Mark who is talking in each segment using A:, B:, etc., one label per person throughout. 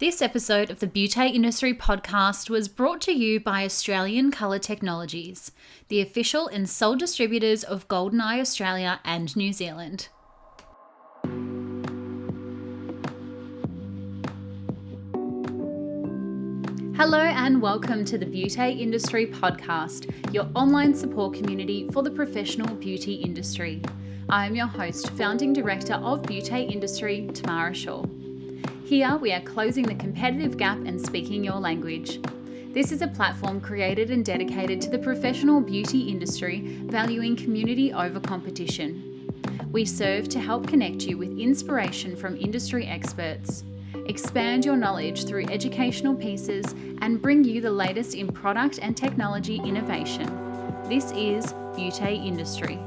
A: This episode of the Beauty Industry podcast was brought to you by Australian Colour Technologies, the official and sole distributors of GoldenEye Australia and New Zealand. Hello and welcome to the Beauty Industry podcast, your online support community for the professional beauty industry. I am your host, founding director of Beauty Industry, Tamara Shaw. Here we are closing the competitive gap and speaking your language. This is a platform created and dedicated to the professional beauty industry, valuing community over competition. We serve to help connect you with inspiration from industry experts, expand your knowledge through educational pieces, and bring you the latest in product and technology innovation. This is Beauty Industry.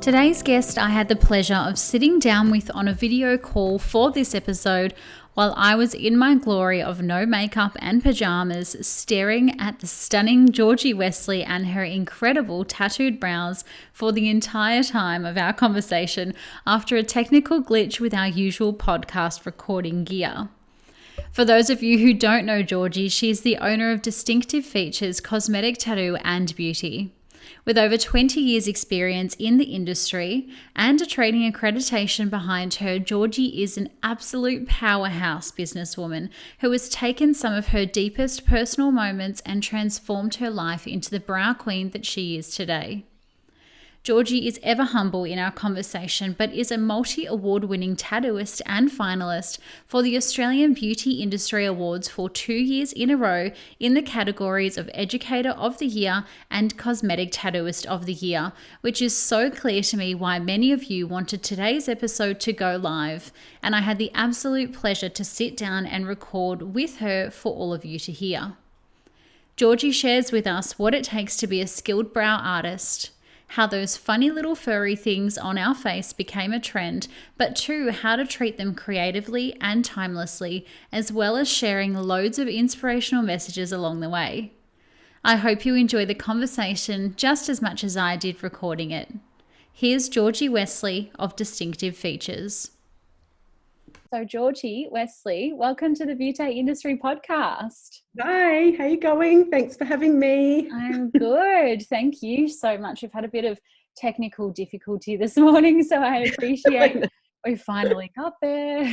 A: Today's guest I had the pleasure of sitting down with on a video call for this episode while I was in my glory of no makeup and pajamas, staring at the stunning Georgie Westley and her incredible tattooed brows for the entire time of our conversation after a technical glitch with our usual podcast recording gear. For those of you who don't know Georgie, she's the owner of Distinctive Features, Cosmetic, Tattoo and Beauty. With over 20 years experience in the industry and a trading accreditation behind her, Georgie is an absolute powerhouse businesswoman who has taken some of her deepest personal moments and transformed her life into the brow queen that she is today. Georgie is ever humble in our conversation, but is a multi-award-winning tattooist and finalist for the Australian Beauty Industry Awards for 2 years in a row in the categories of Educator of the Year and Cosmetic Tattooist of the Year, which is so clear to me why many of you wanted today's episode to go live, and I had the absolute pleasure to sit down and record with her for all of you to hear. Georgie shares with us what it takes to be a skilled brow artist, how those funny little furry things on our face became a trend, but too how to treat them creatively and timelessly, as well as sharing loads of inspirational messages along the way. I hope you enjoy the conversation just as much as I did recording it. Here's Georgie Westley of Distinctive Features. So Georgie Westley, welcome to the Beauty Industry podcast.
B: Hi, how you going? Thanks for having me.
A: I'm good. Thank you so much. We've had a bit of technical difficulty this morning, so I appreciate we finally got there.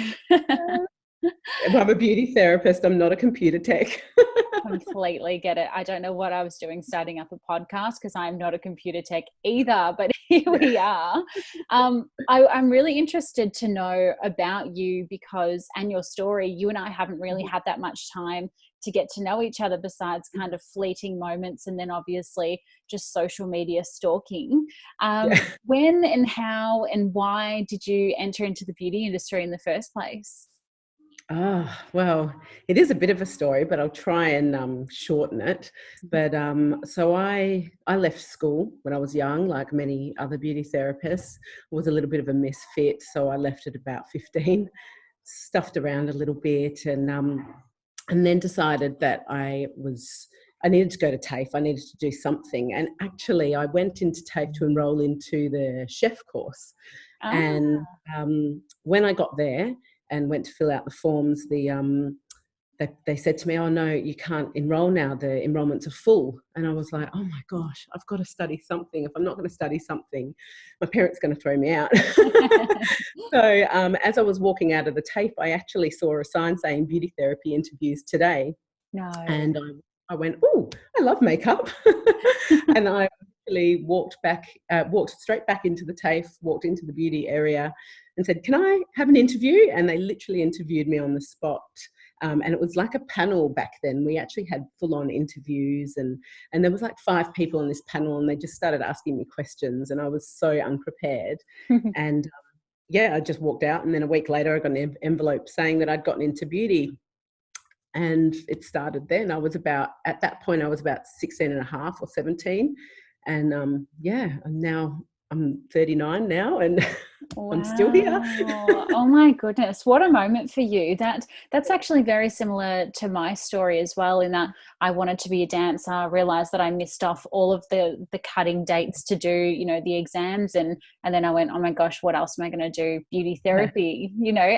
B: I'm a beauty therapist. I'm not a computer tech.
A: Completely get it. I don't know what I was doing starting up a podcast because I'm not a computer tech either, but here we are. I'm really interested to know about you and your story. You and I haven't really had that much time to get to know each other besides kind of fleeting moments and then obviously just social media stalking. When and how and why did you enter into the beauty industry in the first place?
B: Well, it is a bit of a story, but I'll try and shorten it. But so I left school when I was young, like many other beauty therapists. I was a little bit of a misfit, so I left at about 15, stuffed around a little bit, and then decided that I needed to go to TAFE. I needed to do something, and actually, I went into TAFE to enrol into the chef course. And when I got there and went to fill out the forms, they said to me, "Oh no, you can't enrol now. The enrollments are full." And I was like, "Oh my gosh, I've got to study something. If I'm not going to study something, my parents are going to throw me out." So as I was walking out of the TAFE, I actually saw a sign saying beauty therapy interviews today.
A: No.
B: And I went, "Oh, I love makeup." And I actually walked straight back into the TAFE, walked into the beauty area and said, "Can I have an interview?" And they literally interviewed me on the spot. And it was like a panel back then. We actually had full-on interviews and there was like 5 people on this panel and they just started asking me questions and I was so unprepared. And I just walked out, and then a week later I got an envelope saying that I'd gotten into beauty. And it started then. At that point I was about 16 and a half or 17. And and now I'm 39 now, and I'm still here.
A: Wow. Oh my goodness. What a moment for you. That's actually very similar to my story as well, in that I wanted to be a dancer. I realized that I missed off all of the cutting dates to do, the exams, and then I went, oh my gosh, what else am I going to do? Beauty
B: Yeah.
A: therapy,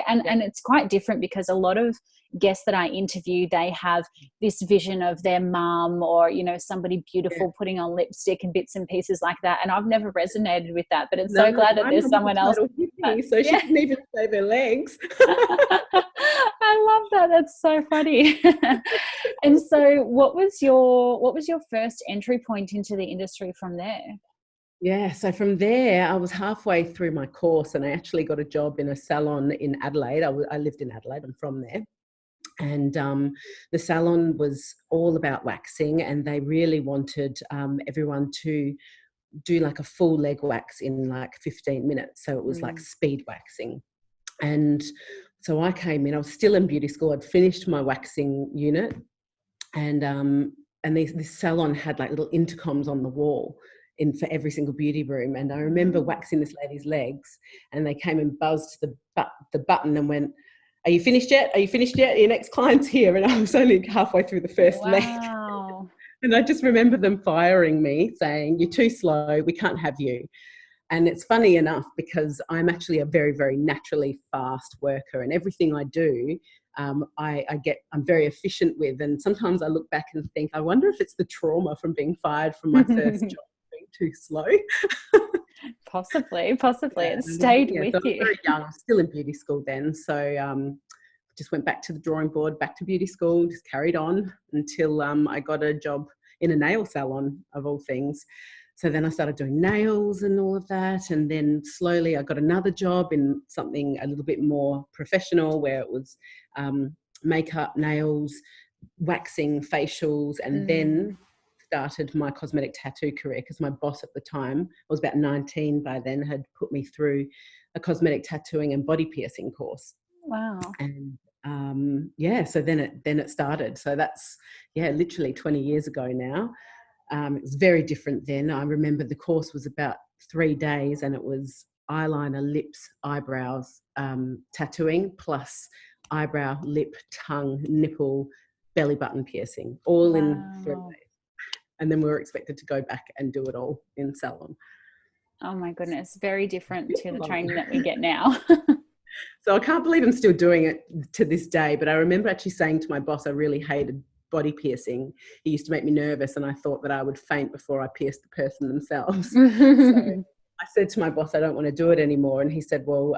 A: and it's quite different because a lot of guests that I interview, they have this vision of their mum or, somebody beautiful putting on lipstick and bits and pieces like that. And I've never resonated with that, but it's
B: No,
A: so glad that
B: my
A: there's
B: mum was
A: someone
B: a
A: else.
B: total hippie, so she
A: Yeah.
B: didn't even shave her legs.
A: I love that. That's so funny. And so what was your first entry point into the industry from there?
B: Yeah, so from there, I was halfway through my course and I actually got a job in a salon in Adelaide. I lived in Adelaide, I'm from there. And the salon was all about waxing, and they really wanted everyone to do like a full leg wax in like 15 minutes. So it was like speed waxing. And so I came in, I was still in beauty school. I'd finished my waxing unit, and this salon had like little intercoms on the wall for every single beauty room. And I remember waxing this lady's legs, and they came and buzzed the button and went, "Are you finished yet? Are you finished yet? Your next client's here." And I was only halfway through the first leg.
A: Wow.
B: And I just remember them firing me, saying, "You're too slow, we can't have you." And it's funny enough because I'm actually a very, very naturally fast worker, and everything I do, I'm very efficient with. And sometimes I look back and think, I wonder if it's the trauma from being fired from my first job, being too slow.
A: Possibly.
B: Yeah,
A: It stayed with
B: so I was
A: you.
B: very young. I was still in beauty school then. So just went back to the drawing board, back to beauty school, just carried on until I got a job in a nail salon, of all things. So then I started doing nails and all of that. And then slowly I got another job in something a little bit more professional, where it was makeup, nails, waxing, facials, and then started my cosmetic tattoo career because my boss at the time, I was about 19 by then, had put me through a cosmetic tattooing and body piercing course.
A: Wow.
B: And so then it started. So that's literally 20 years ago now. It was very different then. I remember the course was about 3 days, and it was eyeliner, lips, eyebrows, tattooing, plus eyebrow, lip, tongue, nipple, belly button piercing, all in 3 days. And then we were expected to go back and do it all in salon.
A: Oh my goodness. Very different to the training that we get now.
B: So I can't believe I'm still doing it to this day. But I remember actually saying to my boss, I really hated body piercing. It used to make me nervous, and I thought that I would faint before I pierced the person themselves. So I said to my boss, I don't want to do it anymore. And he said, well,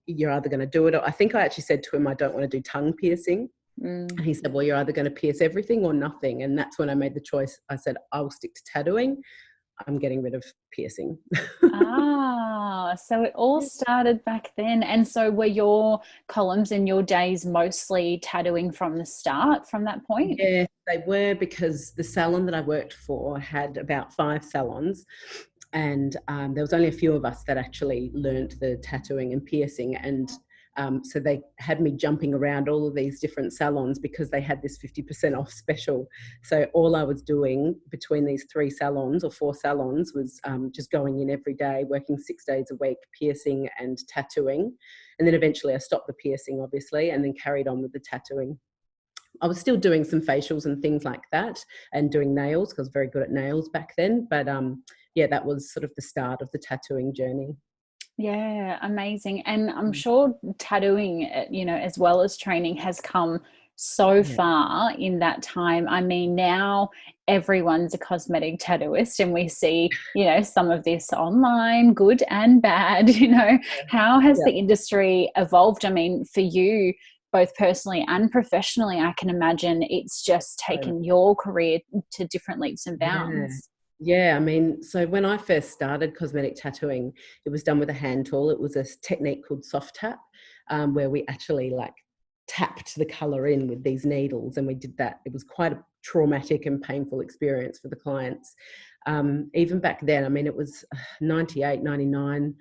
B: you're either going to do it, or I think I actually said to him, I don't want to do tongue piercing. And he said, well, you're either going to pierce everything or nothing. And that's when I made the choice. I said, I'll stick to tattooing. I'm getting rid of piercing.
A: So it all started back then. And so were your columns and your days mostly tattooing from the start, from that point?
B: Yeah, they were, because the salon that I worked for had about 5 salons. And there was only a few of us that actually learned the tattooing and piercing. And so they had me jumping around all of these different salons because they had this 50% off special. So all I was doing between these 3 salons or 4 salons was just going in every day, working 6 days a week, piercing and tattooing. And then eventually I stopped the piercing, obviously, and then carried on with the tattooing. I was still doing some facials and things like that, and doing nails because I was very good at nails back then. But that was sort of the start of the tattooing journey.
A: Yeah, amazing. And I'm sure tattooing, as well as training, has come so far in that time. I mean, now everyone's a cosmetic tattooist, and we see, some of this online, good and bad. How has the industry evolved? I mean, for you, both personally and professionally, I can imagine it's just taken your career to different leaps and bounds.
B: Yeah, I mean, so when I first started cosmetic tattooing, it was done with a hand tool. It was a technique called soft tap, where we actually tapped the colour in with these needles, and we did that. It was quite a traumatic and painful experience for the clients. Even back then, I mean, it was 98, 99,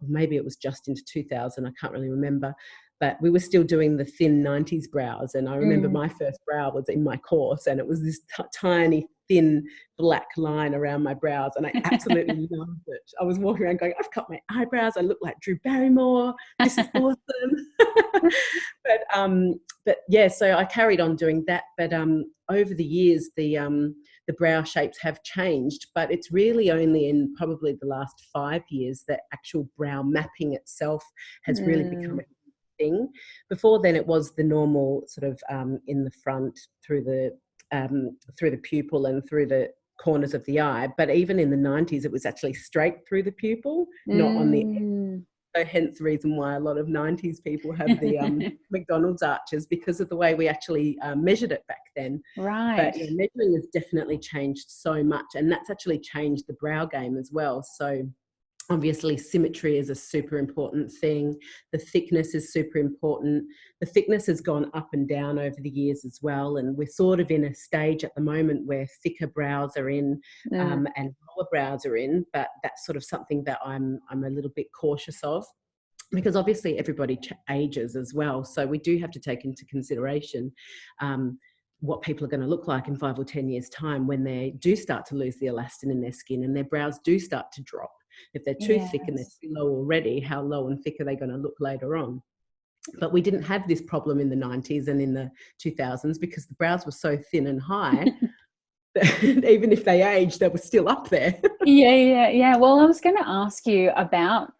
B: maybe it was just into 2000, I can't really remember. But we were still doing the thin 90s brows. And I remember my first brow was in my course, and it was this tiny, thin black line around my brows, and I absolutely loved it. I was walking around going, I've cut my eyebrows, I look like Drew Barrymore, this is awesome. But yeah, so I carried on doing that. But over the years, the brow shapes have changed, but it's really only in probably the last 5 years that actual brow mapping itself has really become a thing. Before then, it was the normal sort of in the front through the pupil and through the corners of the eye. But even in the 90s, it was actually straight through the pupil, not on the end. So hence the reason why a lot of 90s people have the McDonald's arches, because of the way we actually measured it back then.
A: Right.
B: But yeah, measuring has definitely changed so much, and that's actually changed the brow game as well. So obviously symmetry is a super important thing. The thickness is super important. The thickness has gone up and down over the years as well, and we're sort of in a stage at the moment where thicker brows are in and lower brows are in, but that's sort of something that I'm a little bit cautious of, because obviously everybody ages as well. So we do have to take into consideration what people are going to look like in 5 or 10 years' time when they do start to lose the elastin in their skin and their brows do start to drop. If they're too thick and they're too low already, how low and thick are they going to look later on? But we didn't have this problem in the 90s and in the 2000s because the brows were so thin and high that even if they aged, they were still up there.
A: Yeah. Well, I was going to ask you about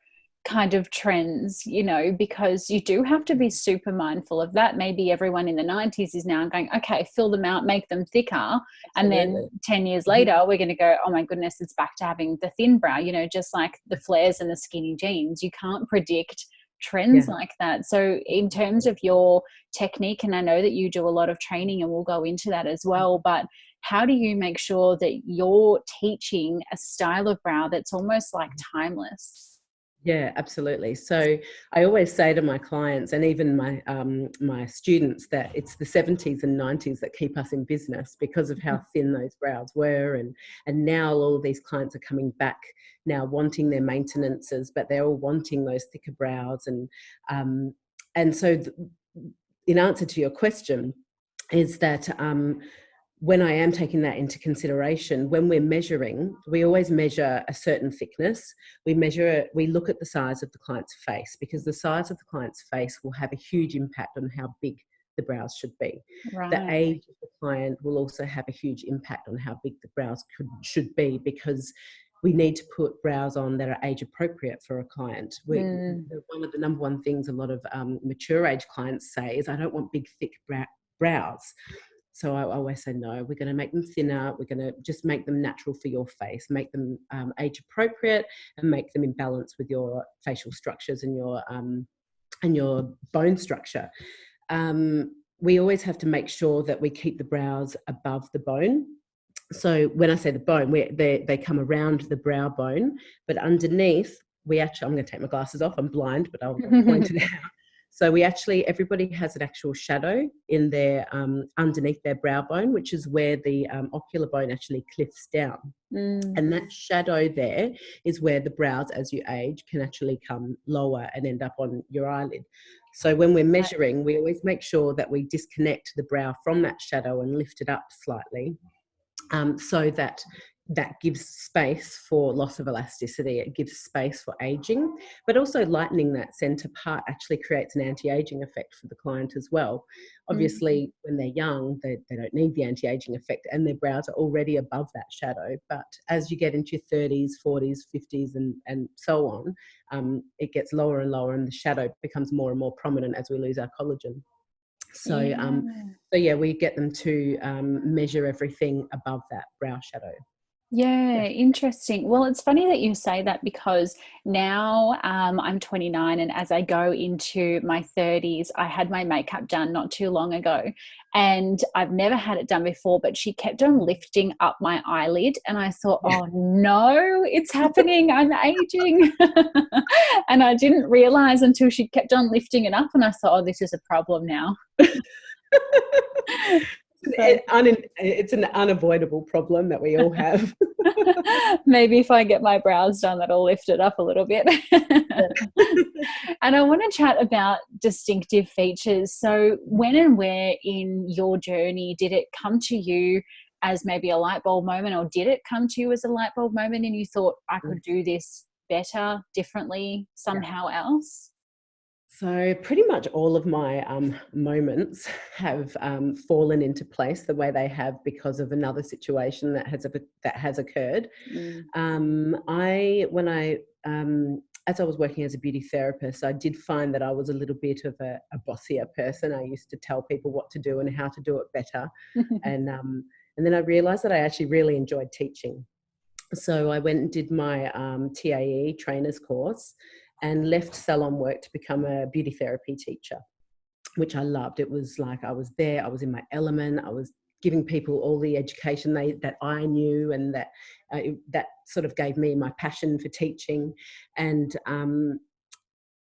A: kind of trends, you know, because you do have to be super mindful of that. Maybe everyone in the 90s is now going, okay, fill them out, make them thicker. Absolutely. And then 10 years later, we're going to go, oh my goodness, it's back to having the thin brow, you know, just like the flares and the skinny jeans. You can't predict trends like that. So in terms of your technique, and I know that you do a lot of training and we'll go into that as well, but how do you make sure that you're teaching a style of brow that's almost like timeless?
B: Yeah, absolutely. So I always say to my clients and even my students that it's the 70s and 90s that keep us in business because of how thin those brows were. And now all of these clients are coming back now wanting their maintenances, but they're all wanting those thicker brows. And so in answer to your question is that when I am taking that into consideration, when we're measuring, we always measure a certain thickness. We look at the size of the client's face, because the size of the client's face will have a huge impact on how big the brows should be. Right. The age of the client will also have a huge impact on how big the brows should be, because we need to put brows on that are age appropriate for a client. One of the number one things a lot of mature age clients say is, I don't want big, thick brows. So I always say, no, we're going to make them thinner. We're going to just make them natural for your face, make them age appropriate, and make them in balance with your facial structures and your bone structure. We always have to make sure that we keep the brows above the bone. So when I say the bone, they come around the brow bone, but underneath, I'm going to take my glasses off. I'm blind, but I'll point it out. So everybody has an actual shadow in their underneath their brow bone, which is where the ocular bone actually cliffs down. And that shadow there is where the brows, as you age, can actually come lower and end up on your eyelid. So when we're measuring, we always make sure that we disconnect the brow from that shadow and lift it up slightly, so that gives space for loss of elasticity. It gives space for aging, but also lightening that center part actually creates an anti-aging effect for the client as well. Obviously, when they're young, they don't need the anti-aging effect and their brows are already above that shadow. But as you get into your 30s, 40s, 50s, and so on, it gets lower and lower and the shadow becomes more and more prominent as we lose our collagen. So we get them to measure everything above that brow shadow.
A: Yeah, interesting. Well, it's funny that you say that, because now I'm 29, and as I go into my 30s, I had my makeup done not too long ago, and I've never had it done before, but she kept on lifting up my eyelid, and I thought, oh no, it's happening, I'm aging. And I didn't realize until she kept on lifting it up, and I thought, oh, this is a problem now.
B: It's an unavoidable problem that we all have.
A: Maybe if I get my brows done, that'll lift it up a little bit. And I want to chat about distinctive features. So when and where in your journey did it come to you as maybe a light bulb moment, or did it come to you as a light bulb moment and you thought, I could do this better, differently, somehow else?
B: So pretty much all of my moments have fallen into place the way they have because of another situation that has occurred. As I was working as a beauty therapist, I did find that I was a little bit of a bossier person. I used to tell people what to do and how to do it better, and then I realised that I actually really enjoyed teaching. So I went and did my TAE trainer's course and left salon work to become a beauty therapy teacher, which I loved. It was like I was there, I was in my element, I was giving people all the education that I knew, and that sort of gave me my passion for teaching. And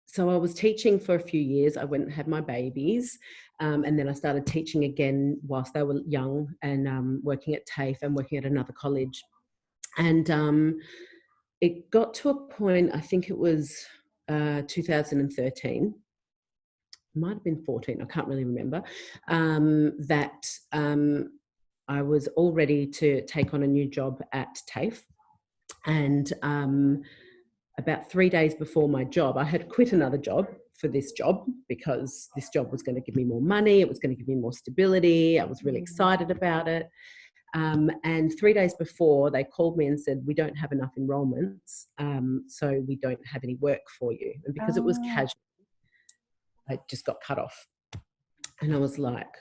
B: so I was teaching for a few years. I went and had my babies, and then I started teaching again whilst they were young, and working at TAFE and working at another college. And it got to a point, I think it was 2013, might have been 14, I can't really remember, that I was all ready to take on a new job at TAFE. And about 3 days before my job, I had quit another job for this job because this job was going to give me more money, it was going to give me more stability, I was really excited about it. And 3 days before, they called me and said, we don't have enough enrolments, so we don't have any work for you. And because it was casual, I just got cut off. And I was like,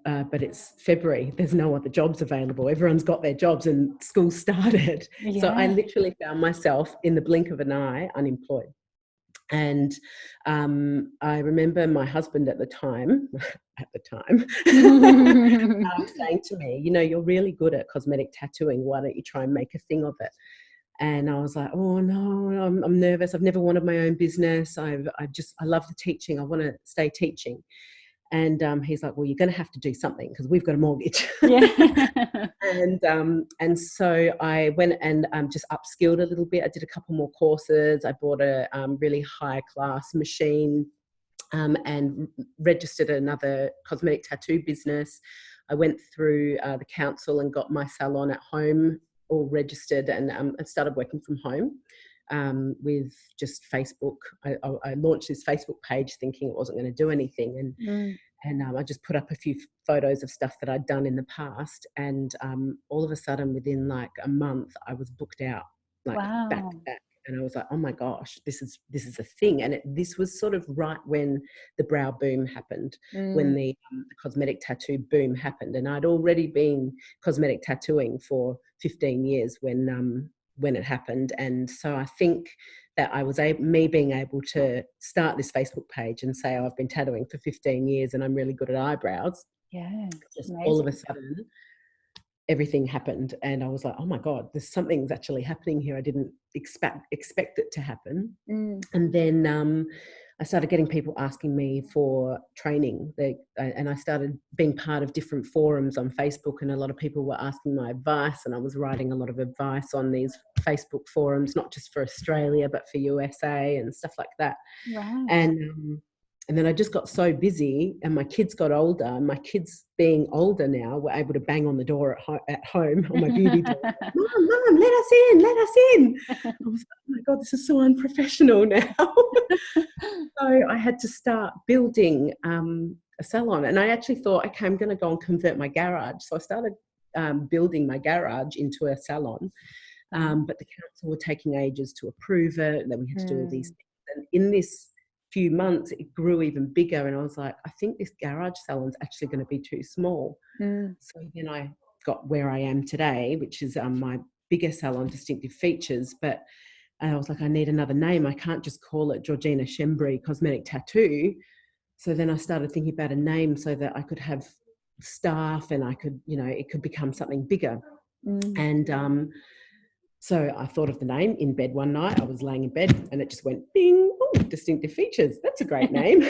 B: but it's February, there's no other jobs available. Everyone's got their jobs and school started. Yeah. So I literally found myself in the blink of an eye unemployed. And I remember my husband at the time saying to me, you know, you're really good at cosmetic tattooing. Why don't you try and make a thing of it? And I was like, oh no, I'm nervous. I've never wanted my own business. I love the teaching. I want to stay teaching. And he's like, well, you're going to have to do something because we've got a mortgage. Yeah. And so I went and just upskilled a little bit. I did a couple more courses. I bought a really high class machine and registered another cosmetic tattoo business. I went through the council and got my salon at home all registered, and I started working from home with just Facebook. I launched this Facebook page thinking it wasn't going to do anything, and I just put up a few photos of stuff that I'd done in the past, and all of a sudden within like a month I was booked out, like back to back. And I was like, oh my gosh, this is a thing. And this was sort of right when the brow boom happened, when the cosmetic tattoo boom happened. And I'd already been cosmetic tattooing for 15 years when it happened. And so I think that I was being able to start this Facebook page and say, oh, I've been tattooing for 15 years and I'm really good at eyebrows.
A: Yeah,
B: just all of a sudden everything happened, and I was like, oh my God, there's something's actually happening here. I didn't expect it to happen. And then I started getting people asking me for training, and I started being part of different forums on Facebook, and a lot of people were asking my advice, and I was writing a lot of advice on these Facebook forums, not just for Australia but for USA and stuff like that. Right. And then I just got so busy, and my kids got older, and my kids being older now were able to bang on the door at home on my beauty door. Mom, let us in. I was like, oh my God, this is so unprofessional now. So I had to start building a salon, and I actually thought, okay, I'm going to go and convert my garage. So I started building my garage into a salon, but the council were taking ages to approve it, and then we had to do all these things. And in this few months it grew even bigger, and I was like, I think this garage salon's actually going to be too small. So then I got where I am today, which is my bigger salon, Distinctive Features. But I was like, I need another name. I can't just call it Georgina Shembri Cosmetic Tattoo. So then I started thinking about a name so that I could have staff, and I could, you know, it could become something bigger. And so I thought of the name in bed one night. I was laying in bed and it just went bing. Oh, Distinctive Features. That's a great name.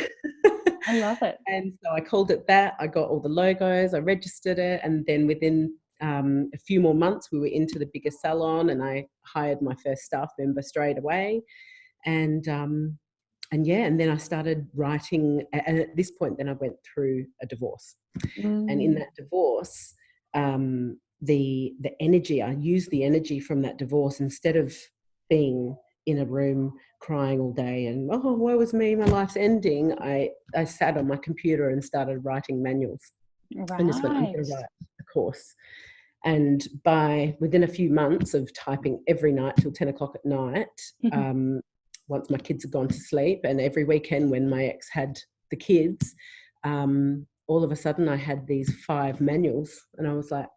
A: I love it.
B: And so I called it that. I got all the logos, I registered it. And then within a few more months, we were into the bigger salon, and I hired my first staff member straight away. And then I started writing. And at this point, then I went through a divorce. And in that divorce, the energy, I used the energy from that divorce instead of being in a room crying all day and, oh, woe is me, my life's ending. I sat on my computer and started writing manuals.
A: Right.
B: And just went, I'm going to write a course. And within a few months of typing every night till 10 o'clock at night, once my kids had gone to sleep, and every weekend when my ex had the kids, all of a sudden I had these 5 manuals, and I was like,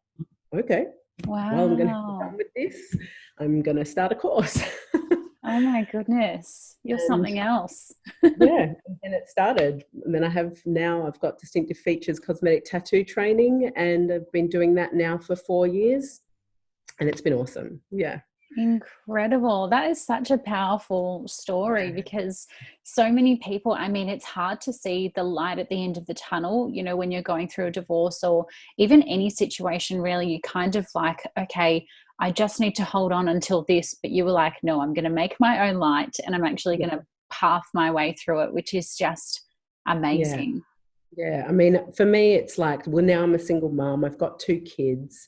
B: okay,
A: wow.
B: Well, I'm going to get done with this. I'm going to start a course.
A: Oh my goodness, you're something else.
B: Yeah, and it started. And then I've got distinctive features cosmetic tattoo training, and I've been doing that now for 4 years, and it's been awesome. Yeah.
A: Incredible. That is such a powerful story, because so many people, I mean, it's hard to see the light at the end of the tunnel, you know, when you're going through a divorce or even any situation really. You kind of like, okay, I just need to hold on until this, but you were like, no, I'm going to make my own light, and I'm actually going to path my way through it, which is just amazing.
B: Yeah, I mean, for me, it's like, well, now I'm a single mom. I've got 2 kids.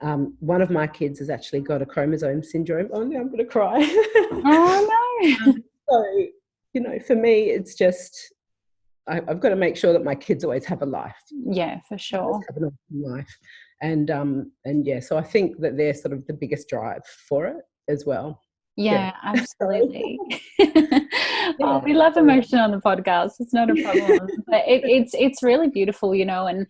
B: One of my kids has actually got a chromosome syndrome. Oh, now I'm going to cry.
A: Oh, no.
B: So, you know, for me, it's just, I've got to make sure that my kids always have a life.
A: Yeah, for sure.
B: Have an awesome life. And yeah, so I think that they're sort of the biggest drive for it as well.
A: Yeah, absolutely. Oh, we love emotion on the podcast. It's not a problem. But it's really beautiful, you know, and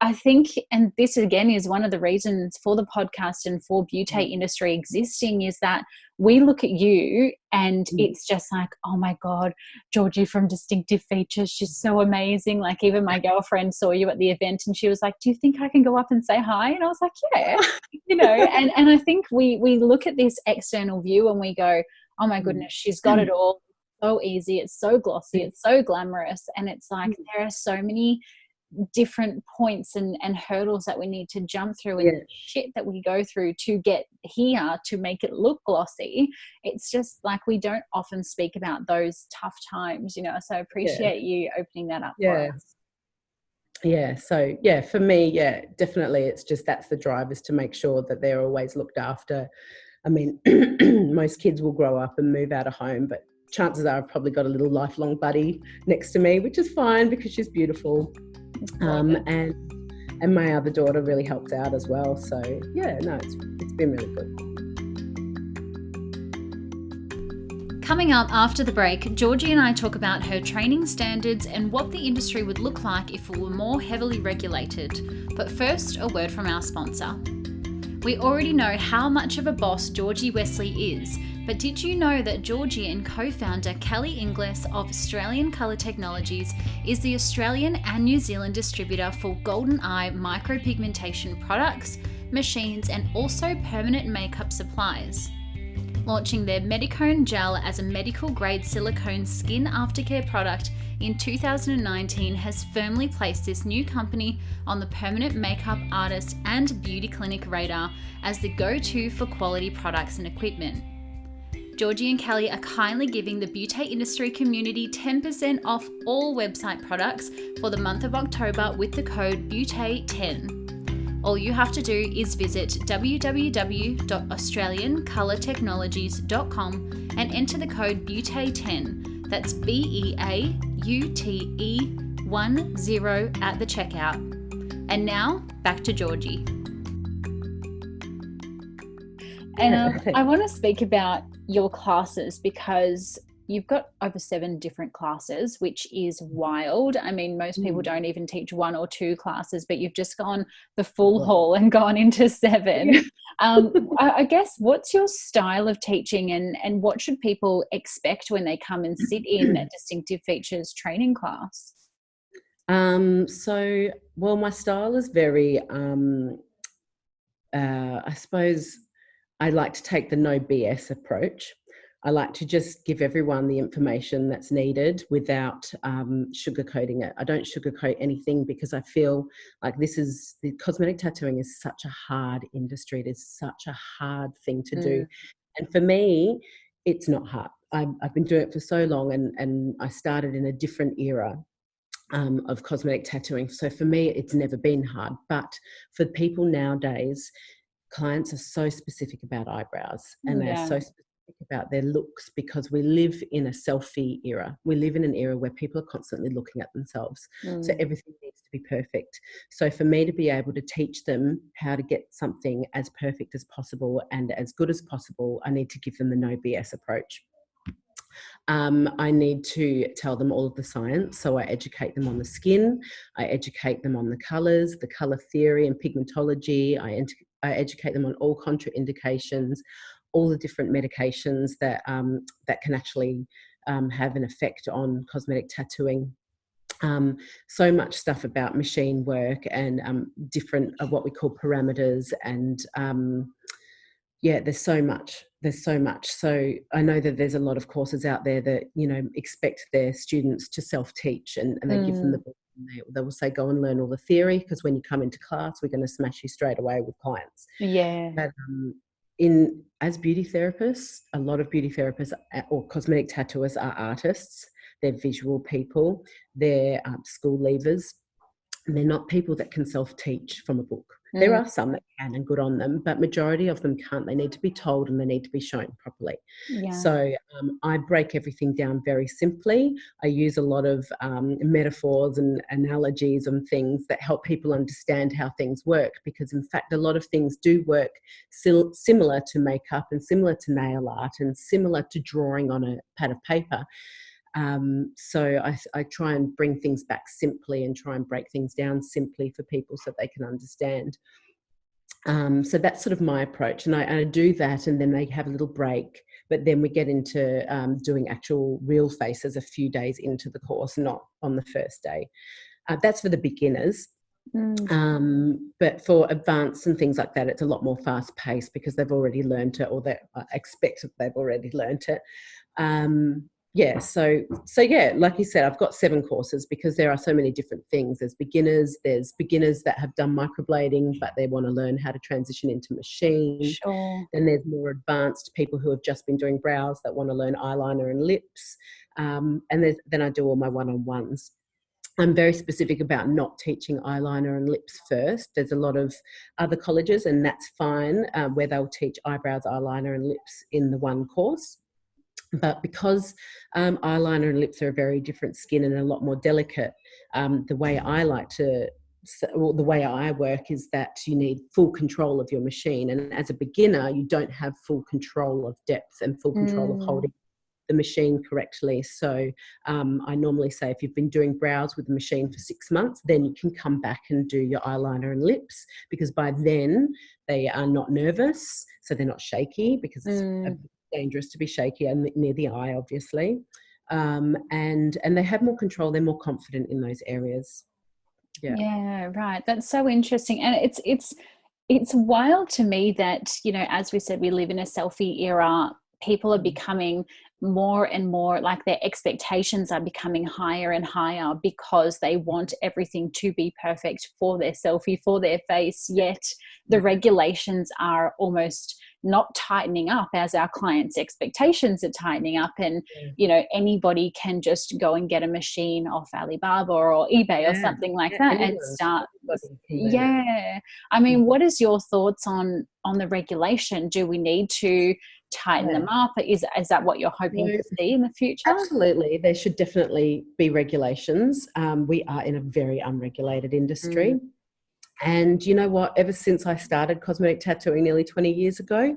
A: I think, and this again is one of the reasons for the podcast and for beauty industry existing, is that we look at you and it's just like, oh my God, Georgie from Distinctive Features, she's so amazing. Like, even my girlfriend saw you at the event and she was like, do you think I can go up and say hi? And I was like, yeah, you know, and I think we look at this external view and we go, oh my goodness, she's got it all. It's so easy. It's so glossy. It's so glamorous. And it's like, there are so many different points and hurdles that we need to jump through and shit that we go through to get here to make it look glossy. It's just like, we don't often speak about those tough times, you know, so I appreciate you opening that up for us.
B: Yeah, so yeah, for me, yeah, definitely, it's just, that's the drive, is to make sure that they're always looked after. I mean, most kids will grow up and move out of home, but chances are I've probably got a little lifelong buddy next to me, which is fine because she's beautiful. And my other daughter really helps out as well. So yeah, no, it's been really good.
A: Coming up after the break, Georgie and I talk about her training standards and what the industry would look like if it were more heavily regulated. But first, a word from our sponsor. We already know how much of a boss Georgie Westley is, but did you know that Georgie and co-founder Kelly Inglis of Australian Colour Technologies is the Australian and New Zealand distributor for Golden Eye micropigmentation products, machines, and also permanent makeup supplies? Launching their Medicone Gel as a medical-grade silicone skin aftercare product in 2019 has firmly placed this new company on the permanent makeup artist and beauty clinic radar as the go-to for quality products and equipment. Georgie and Kelly are kindly giving the beauty industry community 10% off all website products for the month of October with the code BEAUTY10. All you have to do is visit www.australiancolourtechnologies.com and enter the code BEAUTE10, that's BEAUTE10 at the checkout. And now, back to Georgie. And I want to speak about your classes, because you've got over 7 different classes, which is wild. I mean, most people don't even teach 1 or 2 classes, but you've just gone the full haul and gone into 7. I guess, what's your style of teaching, and what should people expect when they come and sit in a Distinctive Features training class?
B: Well, my style is very, I suppose I like to take the no BS approach. I like to just give everyone the information that's needed without sugarcoating it. I don't sugarcoat anything, because I feel like the cosmetic tattooing is such a hard industry. It is such a hard thing to do. And for me, it's not hard. I've been doing it for so long, and I started in a different era. of cosmetic tattooing. So for me, it's never been hard. But for people nowadays, clients are so specific about eyebrows, and they're so specific about their looks, because we live in a selfie era. We live in an era where people are constantly looking at themselves. So everything needs to be perfect. So for me to be able to teach them how to get something as perfect as possible and as good as possible, I need to give them the no BS approach. I need to tell them all of the science. So I educate them on the skin. I educate them on the colours, the colour theory and pigmentology. I educate them on all contraindications, all the different medications that that can actually have an effect on cosmetic tattooing. So much stuff about machine work and different what we call parameters, and yeah, there's so much. So I know that there's a lot of courses out there that, you know, expect their students to self-teach, and they give them the book, and they will say, go and learn all the theory, because when you come into class, we're going to smash you straight away with clients.
A: Yeah.
B: But as beauty therapists, a lot of beauty therapists or cosmetic tattooers are artists. They're visual people. They're school leavers. And they're not people that can self-teach from a book. There are some that can, and good on them, but majority of them can't. They need to be told, and they need to be shown properly.
A: Yeah.
B: So I break everything down very simply. I use a lot of metaphors and analogies and things that help people understand how things work, because in fact a lot of things do work similar to makeup and similar to nail art and similar to drawing on a pad of paper. So I try and bring things back simply and try and break things down simply for people so they can understand. So that's sort of my approach, and I do that, and then they have a little break, but then we get into doing actual real faces a few days into the course, not on the first day. That's for the beginners. But for advanced and things like that, it's a lot more fast paced, because they've already learned it, or they expect that they've already learned it. Yeah, so yeah, like you said, I've got 7 courses because there are so many different things. There's beginners that have done microblading, but they want to learn how to transition into machine.
A: Sure.
B: Then there's more advanced people who have just been doing brows that want to learn eyeliner and lips. And then I do all my one-on-ones. I'm very specific about not teaching eyeliner and lips first. There's a lot of other colleges, and that's fine, where they'll teach eyebrows, eyeliner and lips in the one course. But because eyeliner and lips are a very different skin and a lot more delicate, the way I work is that you need full control of your machine. And as a beginner, you don't have full control of depth and full control of holding the machine correctly. So I normally say, if you've been doing brows with the machine for 6 months, then you can come back and do your eyeliner and lips, because by then they are not nervous, so they're not shaky, because it's dangerous to be shaky and near the eye, obviously. And they have more control. They're more confident in those areas.
A: Yeah, right. That's so interesting. And it's wild to me that, you know, as we said, we live in a selfie era. People are becoming more and more, like, their expectations are becoming higher and higher, because they want everything to be perfect for their selfie, for their face. Yet the regulations are almost not tightening up as our clients' expectations are tightening up. And, you know, anybody can just go and get a machine off Alibaba or eBay or something like that and start. Yeah. I mean, what is your thoughts on the regulation? Do we need to tighten them up? Is that what you're hoping to see in the future?
B: Absolutely. There should definitely be regulations. We are in a very unregulated industry. And you know what? Ever since I started cosmetic tattooing nearly 20 years ago,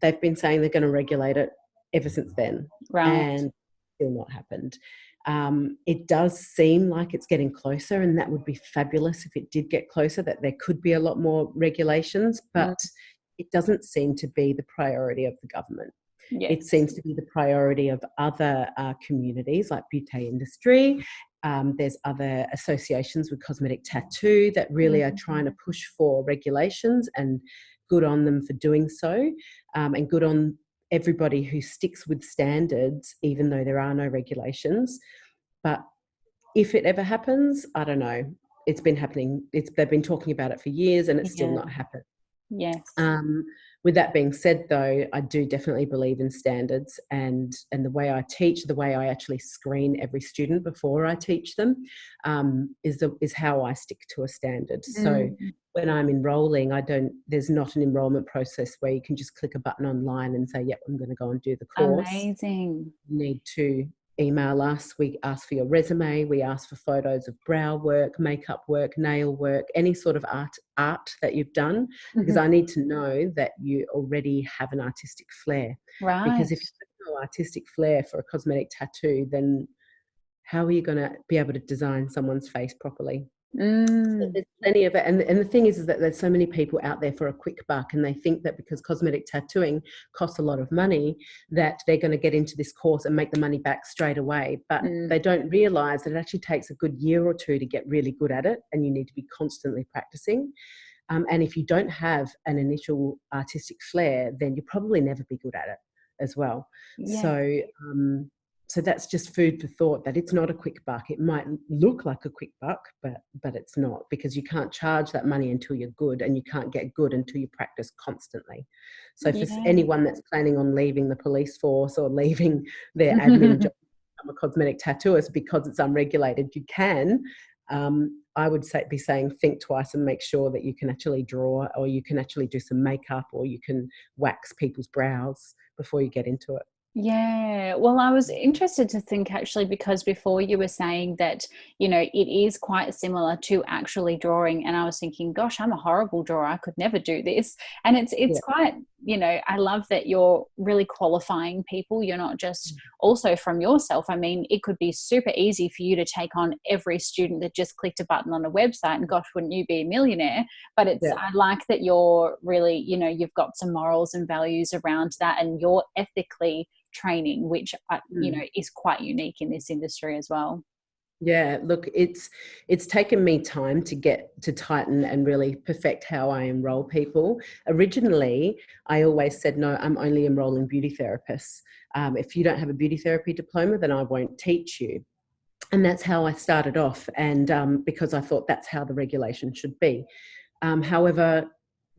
B: they've been saying they're going to regulate it ever since then.
A: Right.
B: And still not happened. It does seem like it's getting closer, and that would be fabulous if it did get closer, that there could be a lot more regulations, but it doesn't seem to be the priority of the government.
A: Yes.
B: It seems to be the priority of other communities like beauty industry. There's other associations with cosmetic tattoo that really are trying to push for regulations, and good on them for doing so, and good on everybody who sticks with standards even though there are no regulations. But if it ever happens, I don't know. It's been happening. They've been talking about it for years, and it's still not happened.
A: Yes.
B: With that being said, though, I do definitely believe in standards, and the way I teach, the way I actually screen every student before I teach them, is how I stick to a standard. So when I'm enrolling, there's not an enrollment process where you can just click a button online and say, yep, I'm going to go and do the course.
A: Amazing.
B: You need to email us. We ask for your resume. We ask for photos of brow work, makeup work, nail work, any sort of art that you've done, because I need to know that you already have an artistic flair.
A: Right.
B: Because if you have no artistic flair for a cosmetic tattoo, then how are you going to be able to design someone's face properly? So there's plenty of it. And the thing is that there's so many people out there for a quick buck, and they think that because cosmetic tattooing costs a lot of money, that they're going to get into this course and make the money back straight away. But they don't realize that it actually takes a good year or two to get really good at it, and you need to be constantly practicing. And if you don't have an initial artistic flair, then you'll probably never be good at it as well. Yeah. So that's just food for thought, that it's not a quick buck. It might look like a quick buck, but it's not, because you can't charge that money until you're good, and you can't get good until you practice constantly. So for anyone that's planning on leaving the police force or leaving their admin job, become a cosmetic tattooist because it's unregulated, you can. I would be saying think twice and make sure that you can actually draw, or you can actually do some makeup, or you can wax people's brows before you get into it.
A: Yeah, well, I was interested to think actually, because before you were saying that, you know, it is quite similar to actually drawing, and I was thinking, gosh, I'm a horrible drawer, I could never do this. And it's quite, you know, I love that you're really qualifying people. You're not just also from yourself. I mean, it could be super easy for you to take on every student that just clicked a button on a website, and gosh, wouldn't you be a millionaire? But I like that you're really, you know, you've got some morals and values around that, and you're ethically training, which you know, is quite unique in this industry as well.
B: Yeah, look, it's taken me time to get to tighten and really perfect how I enroll people. Originally, I always said, no, I'm only enrolling beauty therapists. If you don't have a beauty therapy diploma, then I won't teach you. And that's how I started off, and because I thought that's how the regulation should be. However,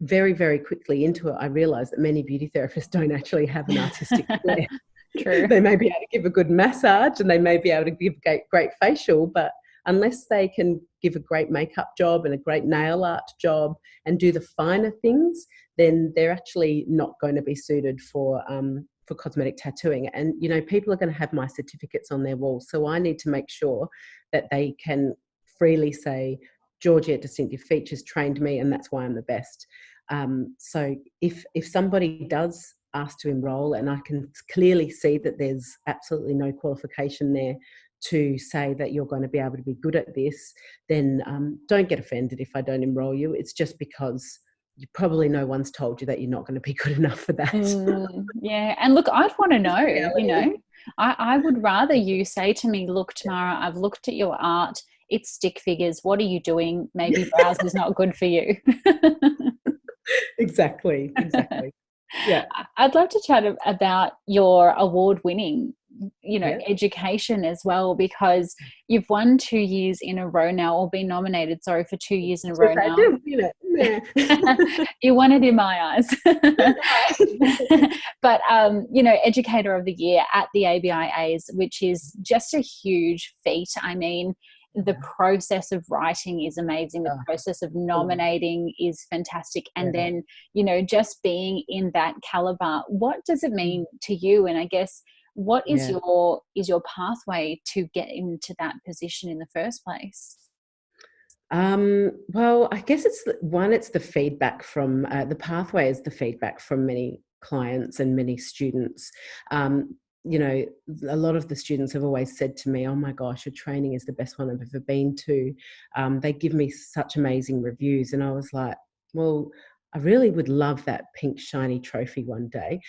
B: very, very quickly into it, I realised that many beauty therapists don't actually have an artistic flair.
A: True.
B: They may be able to give a good massage, and they may be able to give a great facial, but unless they can give a great makeup job and a great nail art job and do the finer things, then they're actually not going to be suited for cosmetic tattooing. And, you know, people are going to have my certificates on their walls, so I need to make sure that they can freely say, Georgie at Distinctive Features trained me, and that's why I'm the best. So if somebody does ask to enroll, and I can clearly see that there's absolutely no qualification there to say that you're going to be able to be good at this, then don't get offended if I don't enroll you. It's just because you probably no one's told you that you're not going to be good enough for that.
A: Yeah, and look, I'd want to know, you know, I would rather you say to me, look, Tamara, I've looked at your art, it's stick figures, what are you doing? Maybe brows is not good for you.
B: Exactly. Yeah,
A: I'd love to chat about your award-winning, you know, education as well, because you've won 2 years in a row now, or been nominated, sorry, for 2 years in a row now. You won it in my eyes. But, you know, Educator of the Year at the ABIAs, which is just a huge feat. I mean, the process of writing is amazing. The process of nominating is fantastic. And then, you know, just being in that caliber, what does it mean to you? And I guess, what is your pathway to get into that position in the first place?
B: Well, I guess it's the feedback from the pathway is the feedback from many clients and many students. You know, a lot of the students have always said to me, oh my gosh, your training is the best one I've ever been to. They give me such amazing reviews. And I was like, well, I really would love that pink shiny trophy one day.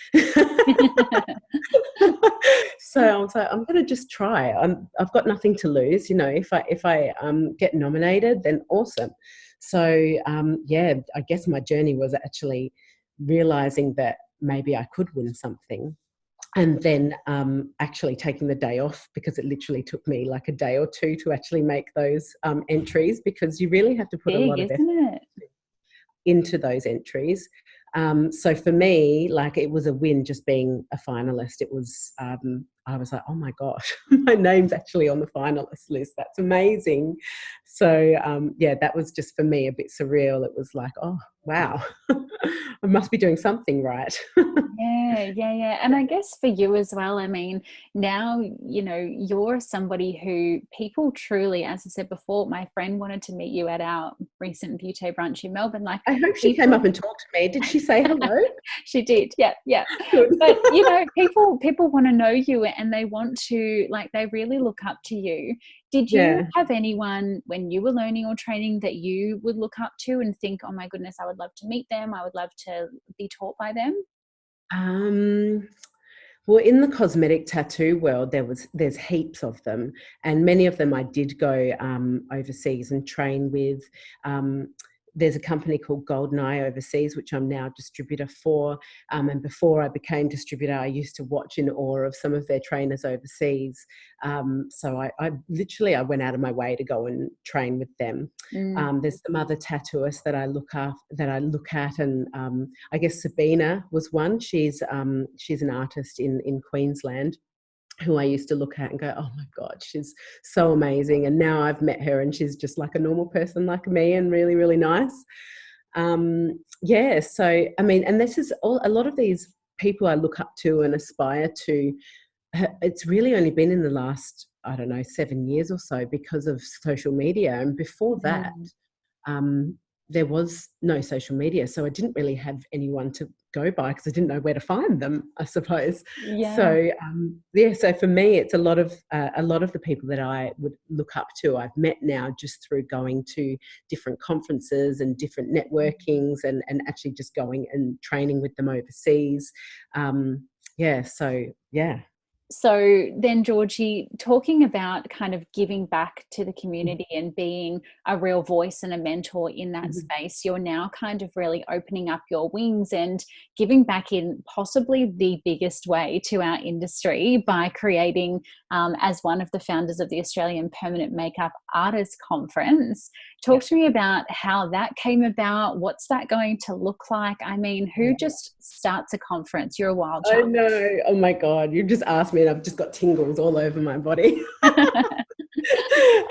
B: So I was like, I'm going to just try. I've got nothing to lose. You know, if I get nominated, then awesome. So I guess my journey was actually realizing that maybe I could win something. And then actually taking the day off, because it literally took me like a day or two to actually make those entries, because you really have to put a lot of effort into those entries. So for me, like, it was a win just being a finalist. It was, I was like, oh my gosh, my name's actually on the finalist list. That's amazing. So yeah, that was just for me a bit surreal. It was like, oh, wow, I must be doing something right.
A: Yeah. And I guess for you as well, I mean, now, you know, you're somebody who people truly, as I said before, my friend wanted to meet you at our recent beauty brunch in Melbourne. Like,
B: I hope she came
A: people,
B: up and talked to me. Did she say hello?
A: she did. Yeah.
B: Good.
A: But, you know, people want to know you and they want to, like, they really look up to you. Did you
B: Yeah.
A: have anyone when you were learning or training that you would look up to and think, oh my goodness, I would love to meet them. I would love to be taught by them?
B: Um, Well, in the cosmetic tattoo world, there's heaps of them, and many of them I did go overseas and train with. Um, there's a company called GoldenEye overseas, which I'm now distributor for. And before I became distributor, I used to watch in awe of some of their trainers overseas. So I literally I went out of my way to go and train with them.
A: Mm.
B: There's some other tattooists that I look at, and I guess Sabina was one. She's an artist in Queensland who I used to look at and go, oh my God, she's so amazing. And now I've met her and she's just like a normal person like me and really, really nice. Yeah, so, I mean, and this is all, a lot of these people I look up to and aspire to, it's really only been in the last, I don't know, 7 years or so because of social media. And before that,
A: Mm.
B: um, there was no social media, so I didn't really have anyone to go by because I didn't know where to find them, I suppose.
A: Yeah.
B: So yeah, so for me, it's a lot of the people that I would look up to. I've met now just through going to different conferences and different networkings, and actually just going and training with them overseas. Yeah, so yeah.
A: So then, Georgie, talking about kind of giving back to the community and being a real voice and a mentor in that
B: Mhm.
A: space, you're now kind of really opening up your wings and giving back in possibly the biggest way to our industry by creating, as one of the founders of the Australian Permanent Makeup Artists Conference.
B: Yeah.
A: Talk to me about how that came about. What's that going to look like? I mean, who just starts a conference? You're a wild
B: I
A: child.
B: know. Oh my God, you just asked me and I've just got tingles all over my body.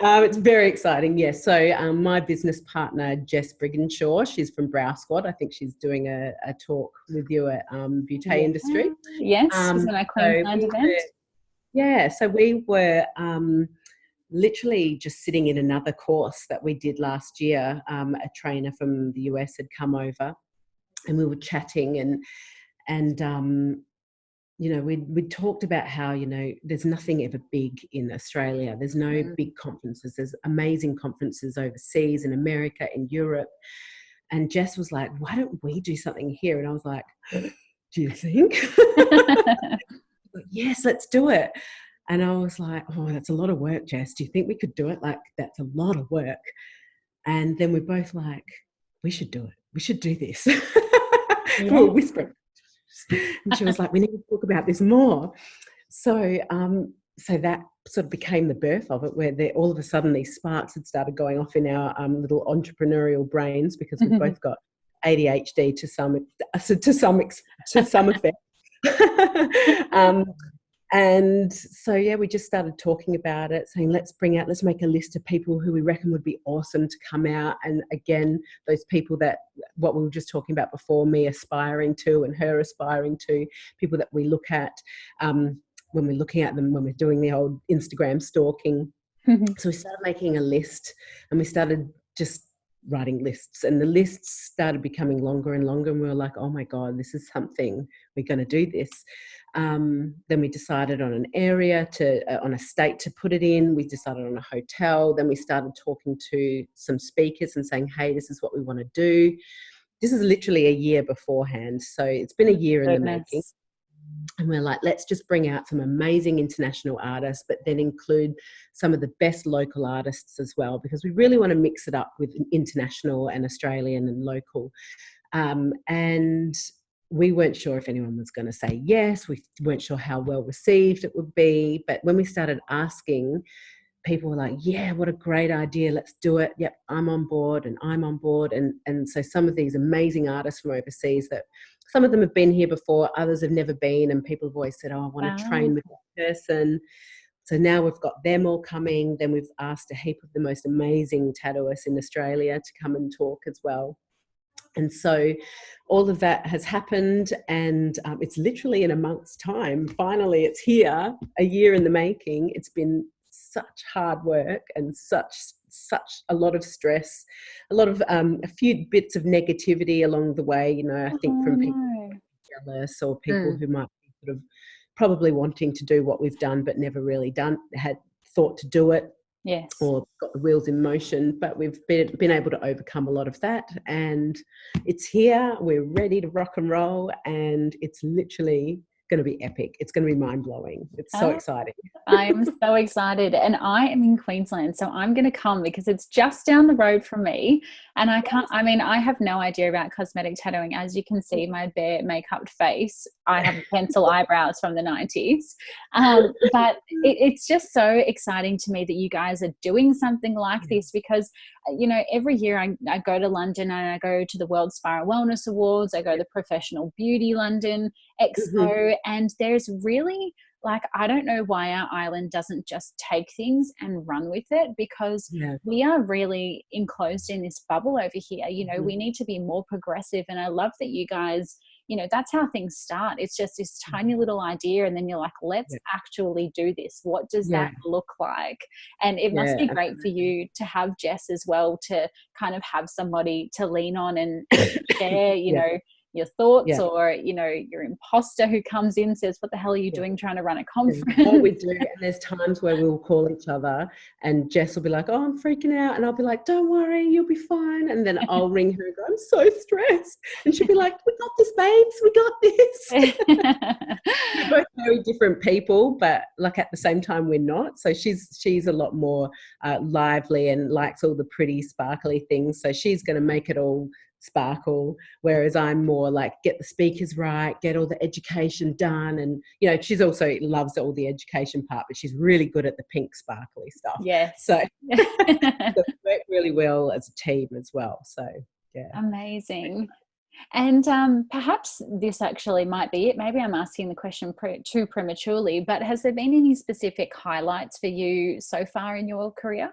B: It's very exciting. Yes. So my business partner, Jess Briginshaw, she's from Brow Squad. I think she's doing a talk with you at Beauty
A: Yeah.
B: Industry.
A: Yes, it's in our
B: So
A: Queensland
B: we
A: event.
B: were, yeah, so we were literally just sitting in another course that we did last year. A trainer from the US had come over and we were chatting, and you know, we talked about how, you know, there's nothing ever big in Australia. There's no
A: Mm.
B: big conferences. There's amazing conferences overseas in America, in Europe. And Jess was like, why don't we do something here? And I was like, do you think? Yes, let's do it. And I was like, oh, that's a lot of work, Jess. Do you think we could do it? Like, that's a lot of work. And then we're both like, we should do it. We should do this. We were
A: Yeah.
B: whispering. And she was like, we need to talk about this more. So, so that sort of became the birth of it, where all of a sudden these sparks had started going off in our little entrepreneurial brains, because we've both got ADHD to some effect. And so, yeah, we just started talking about it, saying, let's make a list of people who we reckon would be awesome to come out. And again, those people that, what we were just talking about before, me aspiring to and her aspiring to, people that we look at when we're looking at them, when we're doing the old Instagram stalking. So we started making a list, and we started just writing lists, and the lists started becoming longer and longer, and we were like, oh my God, this is something, we're going to do this. Then we decided on an area on a state to put it in. We decided on a hotel. Then we started talking to some speakers and saying, hey, this is what we want to do. This is literally a year beforehand. So it's been a year in the making.
A: Goodness.
B: And we're like, let's just bring out some amazing international artists, but then include some of the best local artists as well, because we really want to mix it up with international and Australian and local. And we weren't sure if anyone was going to say yes. We weren't sure how well received it would be. But when we started asking, people were like, yeah, what a great idea, let's do it. Yep, I'm on board and I'm on board. And so some of these amazing artists from overseas, that some of them have been here before, others have never been, and people have always said, oh, I want to
A: Wow.
B: train with this person. So now we've got them all coming. Then we've asked a heap of the most amazing tattooists in Australia to come and talk as well. And so all of that has happened, and it's literally in a month's time. Finally, it's here, a year in the making. It's been such hard work and such a lot of stress, a lot of a few bits of negativity along the way. You know, I think from people jealous, or people who might be sort of probably wanting to do what we've done but never really had thought to do it.
A: Yes.
B: Or got the wheels in motion, but we've been able to overcome a lot of that, and it's here. We're ready to rock and roll, and it's literally going to be epic. It's going to be mind-blowing. It's so exciting.
A: I am so excited, and I am in Queensland, so I'm going to come because it's just down the road from me. And I have no idea about cosmetic tattooing. As you can see, my bare makeup face, I have pencil eyebrows from the 90s. But it's just so exciting to me that you guys are doing something like this, because, you know, every year I go to London and I go to the World Spa and Wellness Awards. I go to the Professional Beauty London Expo, and there's really, like, I don't know why our island doesn't just take things and run with it, because we are really enclosed in this bubble over here. You know, we need to be more progressive. And I love that you guys, you know, that's how things start. It's just this tiny little idea, and then you're like, let's actually do this. What does that look like? And it must be great for you to have Jess as well, to kind of have somebody to lean on and share, you know, your thoughts, or, you know, your imposter who comes in, says, what the hell are you doing trying to run a conference?
B: What we do, and there's times where we'll call each other and Jess will be like, oh, I'm freaking out, and I'll be like, don't worry, you'll be fine. And then I'll ring her and go, I'm so stressed, and she'll be like, we got this, babes, we got this. We're both very different people, but like at the same time we're not. So she's a lot more lively and likes all the pretty sparkly things, so she's going to make it all sparkle, whereas I'm more like, get the speakers right, get all the education done. And, you know, she's also loves all the education part, but she's really good at the pink sparkly stuff. So we work really well as a team as well. So
A: amazing. And perhaps this actually might be it. Maybe I'm asking the question too prematurely, but has there been any specific highlights for you so far in your career?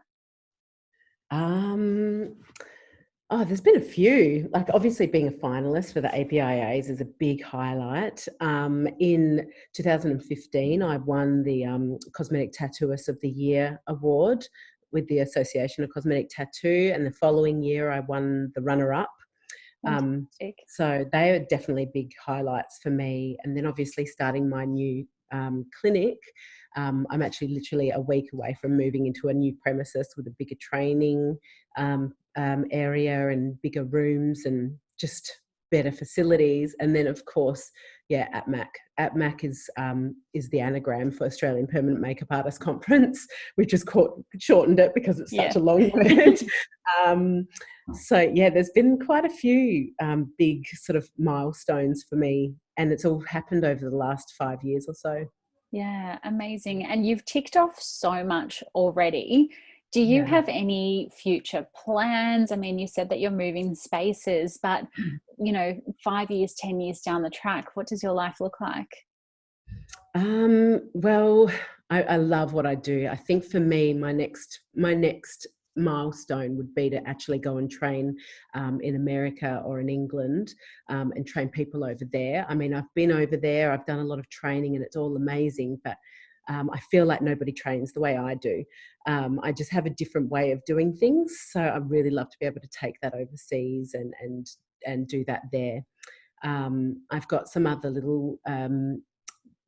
B: Oh, there's been a few. Like, obviously being a finalist for the APIAs is a big highlight. In 2015, I won the Cosmetic Tattooist of the Year award with the Association of Cosmetic Tattoo, and the following year I won the runner-up. So they are definitely big highlights for me. And then obviously starting my new clinic. I'm actually literally a week away from moving into a new premises with a bigger training area and bigger rooms and just better facilities. And then of course, APMAC. APMAC is the anagram for Australian Permanent Makeup Artist Conference. We just shortened it because it's such a long word. So there's been quite a few big sort of milestones for me, and it's all happened over the last 5 years or so.
A: Yeah, amazing. And you've ticked off so much already. Do you have any future plans? I mean, you said that you're moving spaces, but, you know, 5 years, 10 years down the track, what does your life look like?
B: Well, I love what I do. I think for me, my next milestone would be to actually go and train in America or in England and train people over there. I mean, I've been over there, I've done a lot of training and it's all amazing, but I feel like nobody trains the way I do. I just have a different way of doing things. So I really love to be able to take that overseas and do that there. I've got some other little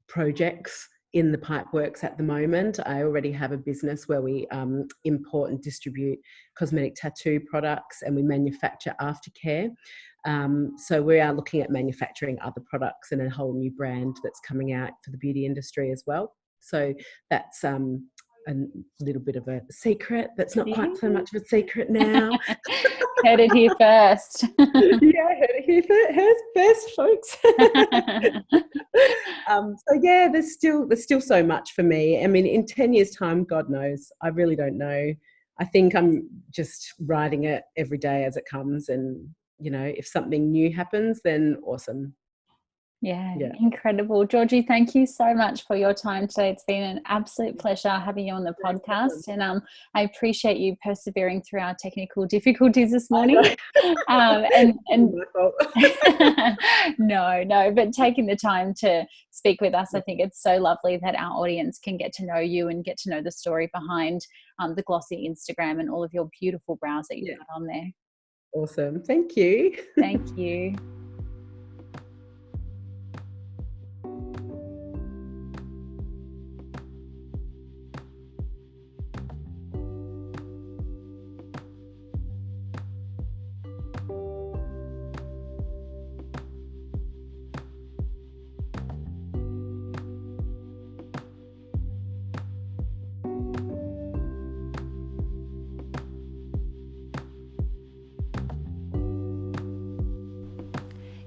B: projects in the pipeworks at the moment. I already have a business where we import and distribute cosmetic tattoo products, and we manufacture aftercare. So we are looking at manufacturing other products and a whole new brand that's coming out for the beauty industry as well. So that's a little bit of a secret that's not quite so much of a secret now.
A: Heard it here first.
B: Yeah, heard it here first, folks. So yeah, there's still so much for me. I mean, in 10 years' time, God knows, I really don't know. I think I'm just riding it every day as it comes, and if something new happens, then awesome.
A: Yeah, incredible. Georgie, thank you so much for your time today. It's been an absolute pleasure having you on the podcast, and I appreciate you persevering through our technical difficulties this morning. And no, but taking the time to speak with us, I think it's so lovely that our audience can get to know you and get to know the story behind the glossy Instagram and all of your beautiful brows that you've got on there.
B: Awesome. Thank you.
A: Thank you.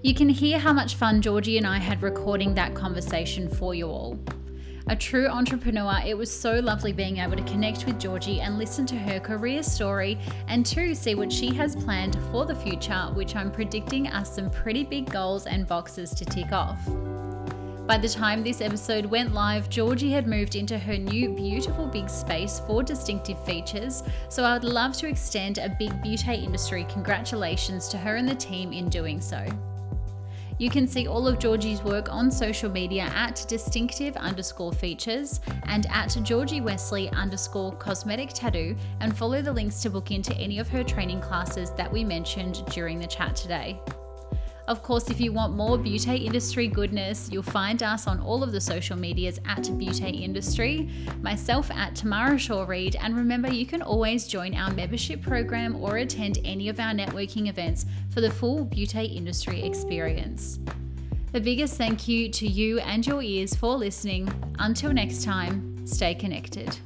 A: You can hear how much fun Georgie and I had recording that conversation for you all. A true entrepreneur, it was so lovely being able to connect with Georgie and listen to her career story, and to see what she has planned for the future, which I'm predicting are some pretty big goals and boxes to tick off. By the time this episode went live, Georgie had moved into her new beautiful big space for distinctive features, so I would love to extend a big beauty industry congratulations to her and the team in doing so. You can see all of Georgie's work on social media at distinctive_features and at Georgie Westley _cosmetic tattoo, and follow the links to book into any of her training classes that we mentioned during the chat today. Of course, if you want more beauty industry goodness, you'll find us on all of the social medias at Beauty Industry, myself at Tamara Shaw-Reed, and remember, you can always join our membership program or attend any of our networking events for the full beauty industry experience. The biggest thank you to you and your ears for listening. Until next time, stay connected.